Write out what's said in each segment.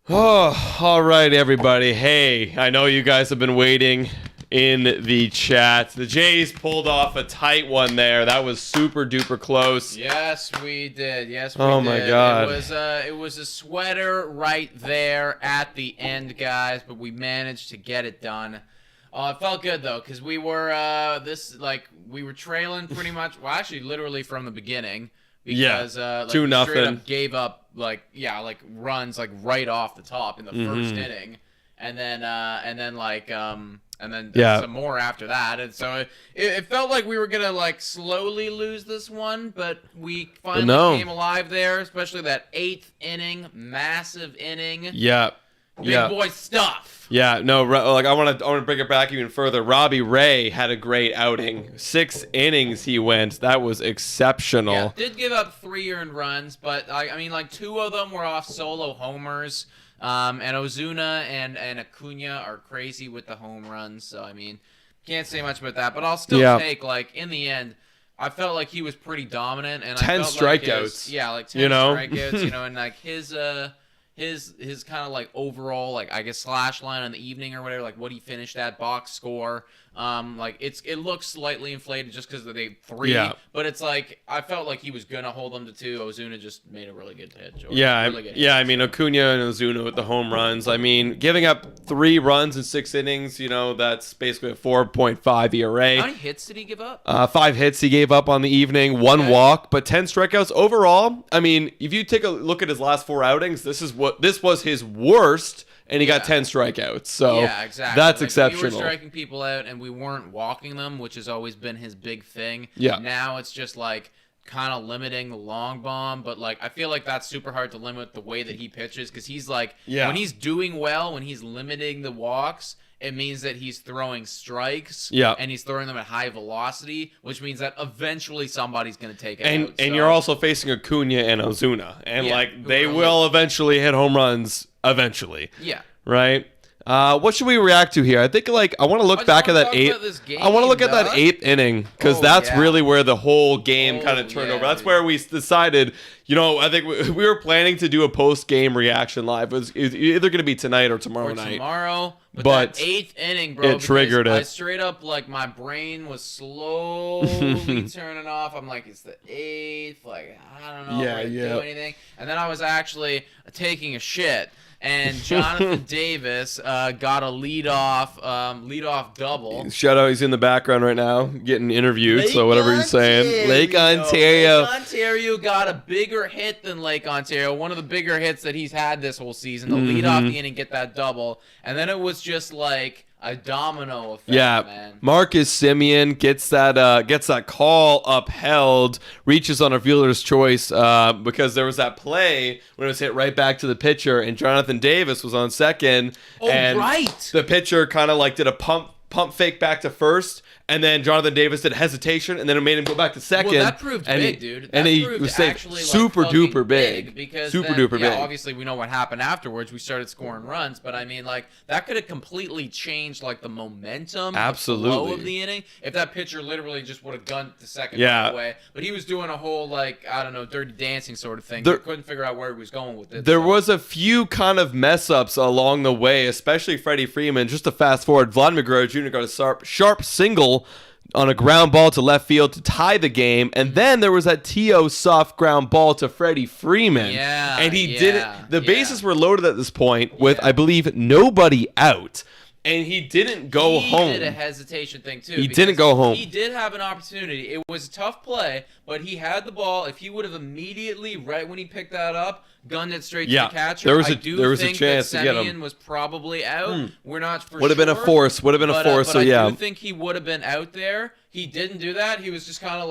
Oh, all right, everybody. Hey, I know you guys have been waiting in the chat. The Jays pulled off a tight one there. That was super duper close. Yes, we did. Yes, we did. Oh my God. It was a sweater right there at the end, guys, but we managed to get it done. It felt good though, because we were we were trailing pretty much. Well, actually, literally from the beginning. Because 2-0. Straight up gave up runs right off the top in the first inning, and then some more after that, and so it felt like we were gonna slowly lose this one, but we finally came alive there, especially that 8th inning, massive inning. Yeah. Big boy stuff. Yeah, no, I want to bring it back even further. Robbie Ray had a great outing. 6 innings he went. That was exceptional. Yeah, did give up 3 earned runs, but I mean 2 of them were off solo homers. And Ozuna and Acuna are crazy with the home runs, so I mean, can't say much about that. But I'll still take in the end, I felt like he was pretty dominant, and 10 I felt strikeouts. 10 strikeouts, and his kind of overall I guess slash line on the evening or whatever, what he finished at box score, it looks slightly inflated just because they 3, but it's I felt like he was gonna hold them to 2. Ozuna just made a really good pitch. I mean Acuna and Ozuna with the home runs. I mean, giving up 3 runs in 6 innings, that's basically a 4.5 ERA. How many hits did he give up? 5 hits he gave up on the evening, 1 walk, but 10 strikeouts overall. I mean, if you take a look at his last 4 outings, this was his worst, and he got 10 strikeouts. So exactly. That's exceptional. We were striking people out, and we weren't walking them, which has always been his big thing. Yeah. Now it's just kind of limiting the long bomb, but I feel like that's super hard to limit the way that he pitches, because he's when he's doing well, when he's limiting the walks, it means that he's throwing strikes, and he's throwing them at high velocity, which means that eventually somebody's going to take it out. And you're also facing Acuna and Ozuna, and they will eventually hit home runs eventually. Yeah. Right? What should we react to here? I think I want to look back at that 8th. I want to look at that 8th inning, because that's really where the whole game kind of turned over. That's where we decided. I think we were planning to do a post-game reaction live. It was either going to be tonight or tomorrow night. But that 8th inning, bro, it triggered it. I straight up my brain was slowly turning off. I'm like, it's the 8th. I don't know if I do anything. And then I was actually taking a shit. And Jonathan Davis got a leadoff double. Shout out, he's in the background right now, getting interviewed. So whatever he's saying, Lake Ontario. Lake Ontario got a bigger hit than Lake Ontario. One of the bigger hits that he's had this whole season. To lead off the inning, get that double, and then it was just a domino effect. Man. Marcus Semien gets that call upheld, reaches on a fielder's choice because there was that play when it was hit right back to the pitcher, and Jonathan Davis was on second. The pitcher kind of did a pump fake back to first, and then Jonathan Davis did hesitation, and then it made him go back to second. Well, that proved big, dude. And he was saying super duper big. Because super duper big. Obviously, we know what happened afterwards. We started scoring runs, but I mean, that could have completely changed the momentum, the flow of the inning, if that pitcher literally just would have gunned to second right away. But he was doing a whole dirty dancing sort of thing. He couldn't figure out where he was going with it. There was a few kind of mess ups along the way, especially Freddie Freeman. Just to fast forward, Vladimir Guerrero Jr. got a sharp single on a ground ball to left field to tie the game, and then there was that T.O. soft ground ball to Freddie Freeman. And he did it. The bases were loaded at this point with, I believe, nobody out. And he didn't go home. He did a hesitation thing, too. He didn't go home. He did have an opportunity. It was a tough play, but he had the ball. If he would have immediately, right when he picked that up, gunned it straight to the catcher, there was a chance that to get him. Semien was probably out. We're not for sure. Would have been a force. But I do think he would have been out there. He didn't do that. He was just kind of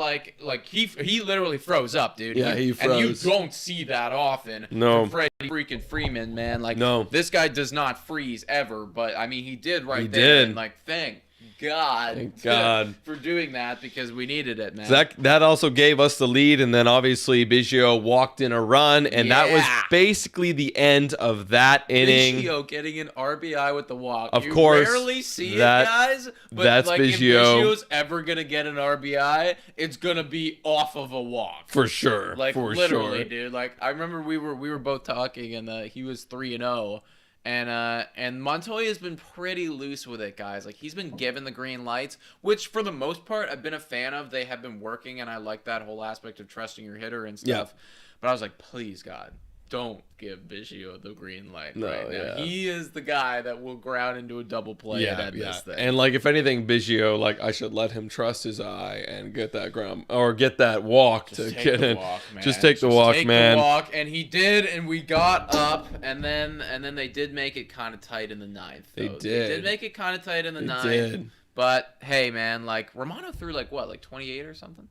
he literally froze up, dude. Yeah, he froze. And you don't see that often. No. From Freddie freaking Freeman, man. No. This guy does not freeze ever, but I mean, he did there. Did. And thank God. Thank God. For doing that because we needed it, man. That also gave us the lead, and then obviously Biggio walked in a run, and that was basically the end of that inning. Biggio getting an RBI with the walk. Of course. You rarely see it, guys. But that's like, Biggio. If Biggio's ever going to get an RBI, it's going to be off of a walk. For sure. Like, for literally, sure. dude. Like, I remember we were both talking, and he was 3-0. And Montoya's been pretty loose with it, guys. Like, he's been given the green lights, which for the most part I've been a fan of. They have been working, and I like that whole aspect of trusting your hitter and stuff. Yeah. But I was like, please, God, don't give Biggio the green light right now. Yeah. He is the guy that will ground into a double play and end this thing. And like, if anything, Biggio, like, I should let him trust his eye and get that ground or get that walk to get in. Just take the walk, man. And he did, and we got up, and then they did make it kind of tight in the ninth. They did make it kind of tight in the ninth. Did. But hey, man, like Romano threw like 28 or something.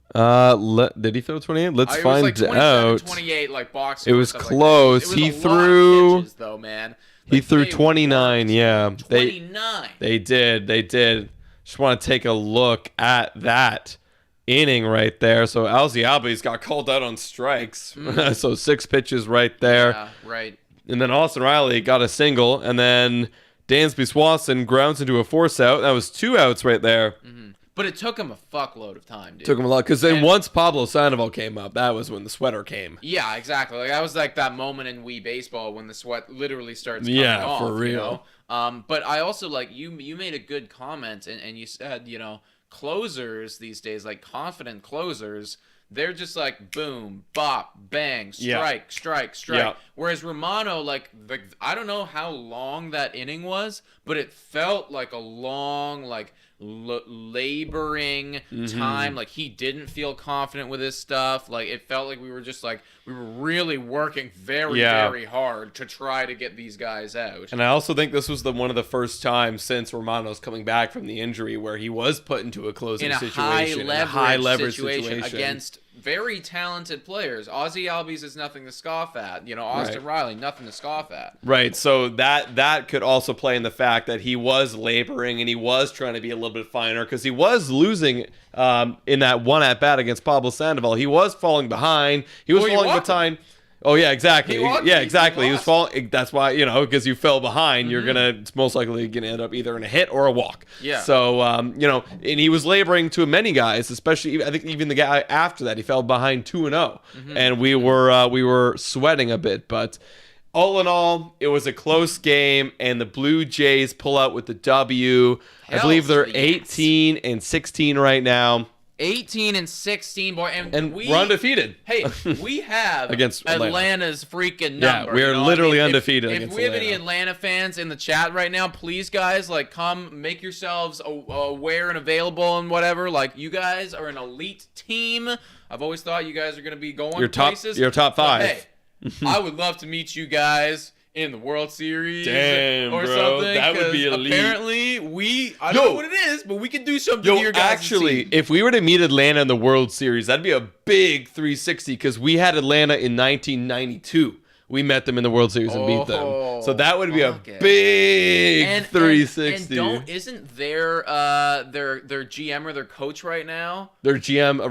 Did he throw 28? Let's find out. 28, like box. It was close. Like it was a lot of pitches, though, man. Like, he threw 29. Yeah, 29. They did. Just want to take a look at that inning right there. So Albies got called out on strikes. So 6 pitches right there. Yeah, right. And then Austin Riley got a single, and then Dansby Swanson grounds into a force out. That was 2 outs right there. Mm-hmm. But it took him a fuckload of time, dude. Took him a lot. Because then once Pablo Sandoval came up, that was when the sweater came. Yeah, exactly. Like, that was like that moment in Wii Baseball when the sweat literally starts coming off. Yeah, for real. You know? But I also, like, you made a good comment, and you said, you know, closers these days, like confident closers, they're just like boom, bop, bang, strike, strike. Yeah. Whereas Romano, like I don't know how long that inning was, but it felt like a long, like laboring time. Like he didn't feel confident with his stuff. Like it felt like we were really working very hard to try to get these guys out. And I also think this was one of the first times since Romano's coming back from the injury where he was put into a closing situation, in a high leverage situation against very talented players. Ozzie Albies is nothing to scoff at. You know, Austin Riley, nothing to scoff at. Right. So that could also play in the fact that he was laboring and he was trying to be a little bit finer because he was losing in that one at bat against Pablo Sandoval. He was falling behind. He was falling behind. Oh yeah, exactly. Exactly. He was falling. That's why, you know, because you fell behind, you're it's most likely gonna end up either in a hit or a walk. Yeah. So you know, and he was laboring to many guys, especially I think even the guy after that, he fell behind 2-0, and we were sweating a bit, but. All in all, it was a close game, and the Blue Jays pull out with the W. I believe they're 18-16 right now. 18-16, boy, and we're undefeated. Hey, we have against Atlanta's freaking number. Yeah, we are literally undefeated against If we have any Atlanta fans in the chat right now, please, guys, like, come make yourselves aware and available and whatever. Like, you guys are an elite team. I've always thought you guys are going to be going places. You're top 5. But, hey, I would love to meet you guys in the World Series or something. That would be elite. Apparently, I don't know what it is, but we can do something here, guys. Actually, if we were to meet Atlanta in the World Series, that'd be a big 360 because we had Atlanta in 1992. We met them in the World Series and beat them. So that would be a big 360. And isn't their GM or their coach right now? Their GM,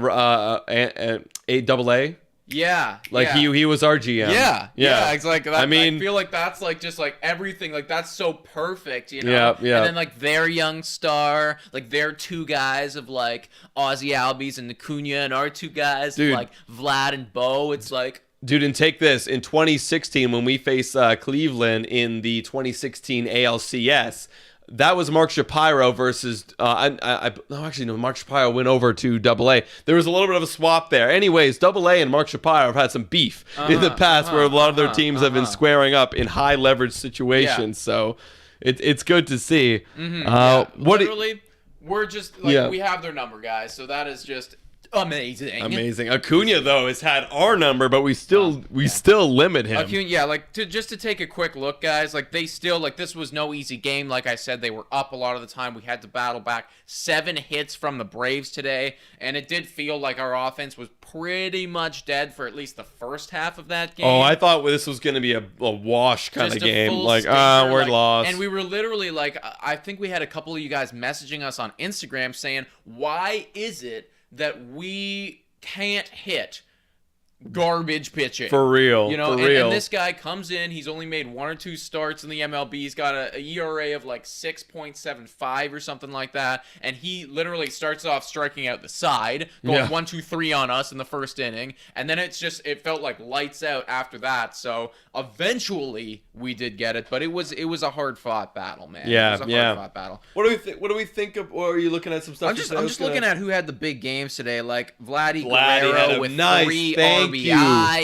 A-double-A? Yeah, he was our GM. Yeah. It's like that, I feel like that's like just like everything. Like that's so perfect, you know. Yeah. And then like their young star, like their 2 guys of like Ozzie Albies and Acuna, and our 2 guys of, like Vlad and Bo. It's like. Dude, and take this. In 2016, when we faced Cleveland in the 2016 ALCS, that was Mark Shapiro versus Mark Shapiro went over to AA. There was a little bit of a swap there. Anyways, AA and Mark Shapiro have had some beef in the past where a lot of their teams have been squaring up in high leverage situations. So it's good to see. Literally, we're just like we have their number, guys. So that is just amazing. Acuna though has had our number, but we still limit him. Acuna, yeah, like just to take a quick look, guys. Like they still this was no easy game. Like I said, they were up a lot of the time. We had to battle back. 7 hits from the Braves today, and it did feel like our offense was pretty much dead for at least the first half of that game. Oh, I thought this was going to be a wash kind of game. Like, we're lost. And we were literally I think we had a couple of you guys messaging us on Instagram saying, why is it that we can't hit garbage pitching? For real. And this guy comes in, he's only made 1 or 2 starts in the MLB. He's got a ERA of 6.75 or something like that, and he literally starts off striking out the side, going 1, 2, 3 on us in the first inning, and then it felt like lights out after that. So eventually we did get it, but it was a hard fought battle, man. Yeah, it was a hard fought battle. What do we think of? Or are you looking at some stuff? I'm just looking at who had the big games today, like Vladdy Guerrero Guerrero with 3 RBIs.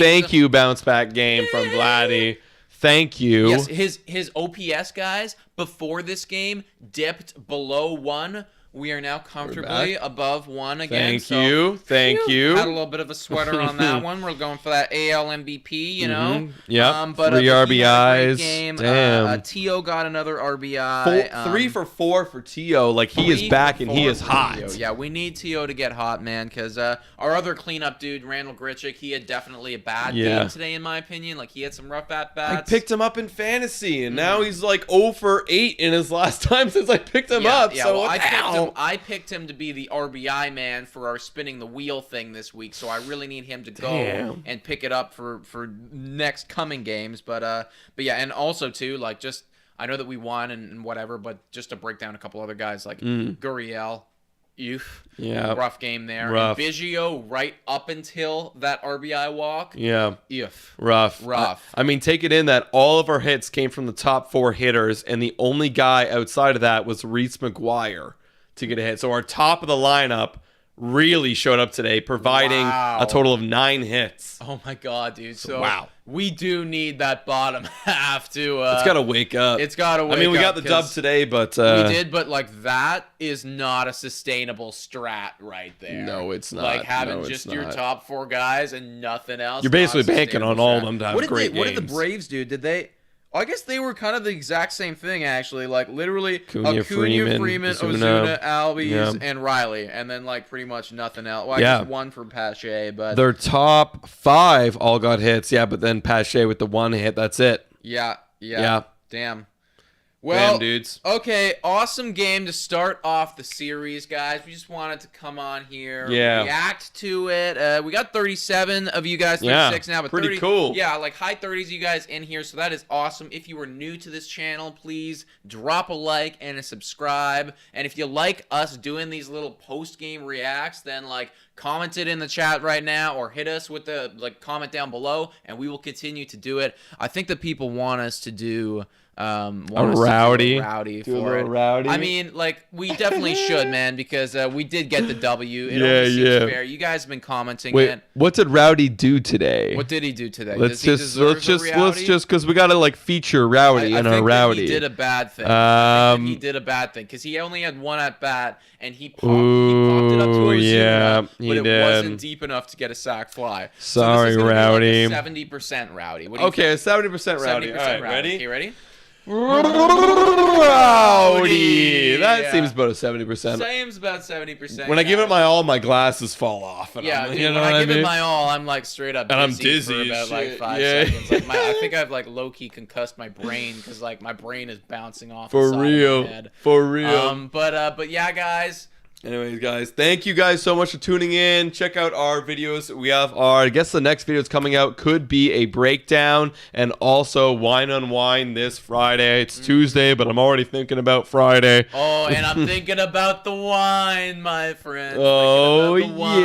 Thank you, bounce back game from Vladdy. Thank you. Yes, his OPS guys before this game dipped below 1. We are now comfortably above 1 again. Thank you. Had a little bit of a sweater on that one. We're going for that AL MVP, you know. Yeah. But 3 RBIs. Game. Damn. T.O. got another RBI. 3 for 4 for T.O. Like, he is back and he is hot. T.O. Yeah, we need T.O. to get hot, man, because our other cleanup dude, Randall Grichuk, he had definitely a bad game today, in my opinion. Like, he had some rough at-bats. I picked him up in fantasy, and now he's 0 for 8 in his last time since I picked him up. Yeah, so I picked him to be the RBI man for our spinning the wheel thing this week, so I really need him to go and pick it up for next coming games. But yeah, and also too, just I know that we won and whatever, but just to break down a couple other guys like Gurriel. Rough game there. Rough. And Biggio right up until that RBI walk. Rough. I mean, take it in that all of our hits came from the top 4 hitters, and the only guy outside of that was Reese McGuire to get a hit. So our top of the lineup really showed up today, providing a total of 9 hits. Oh my god, dude. So we do need that bottom half to it's got to wake up. It's got to wake up. I mean, we got the dub today, but we did, but that is not a sustainable strat right there. No, it's not. Like having your top 4 guys and nothing else. You're basically banking on all of them to have great games. What did the Braves do? Did they I guess they were kind of the exact same thing, actually. Literally, Acuna, Freeman, Ozuna, Albies, and Riley. And then, pretty much nothing else. Well, I guess 1 for Pache, but... Their top 5 all got hits, but then Pache with the 1 hit, that's it. Yeah. Damn. Well, dudes. Okay, awesome game to start off the series, guys. We just wanted to come on here, react to it. We got 37 of you guys, 36 now, but pretty cool. Yeah, high 30s of you guys in here, so that is awesome. If you are new to this channel, please drop a like and a subscribe. And if you like us doing these little post-game reacts, then comment it in the chat right now, or hit us with the comment down below, and we will continue to do it. I think the people want us to do a rowdy for it. I mean, we definitely should, man, because we did get the W. It only seems fair. You guys have been commenting. Wait, what did Rowdy do today? What did he do today? Let's just because we gotta feature Rowdy in our Rowdy. He did a bad thing. He did a bad thing because he only had 1 at bat and he popped it up to Ozuna, but it wasn't deep enough to get a sack fly. Sorry, so Rowdy. 70% Rowdy. What do you think? 70% Rowdy. 70% All right, Rowdy. ready? Okay, ready? Rowdy. That seems about a 70%. Seems about 70%. When I give it my all, my glasses fall off. And when I give it my all, I'm straight up dizzy, and I'm dizzy for about 5 seconds. I think I've low key concussed my brain because my brain is bouncing off. For the side real. of my head. For real. But yeah, guys. Anyways, guys, thank you guys so much for tuning in. Check out our videos. We have I guess the next video that's coming out could be a breakdown and also Wine on Wine this Friday. It's Tuesday, but I'm already thinking about Friday. Oh, and I'm thinking about the wine, my friend. Oh, yeah.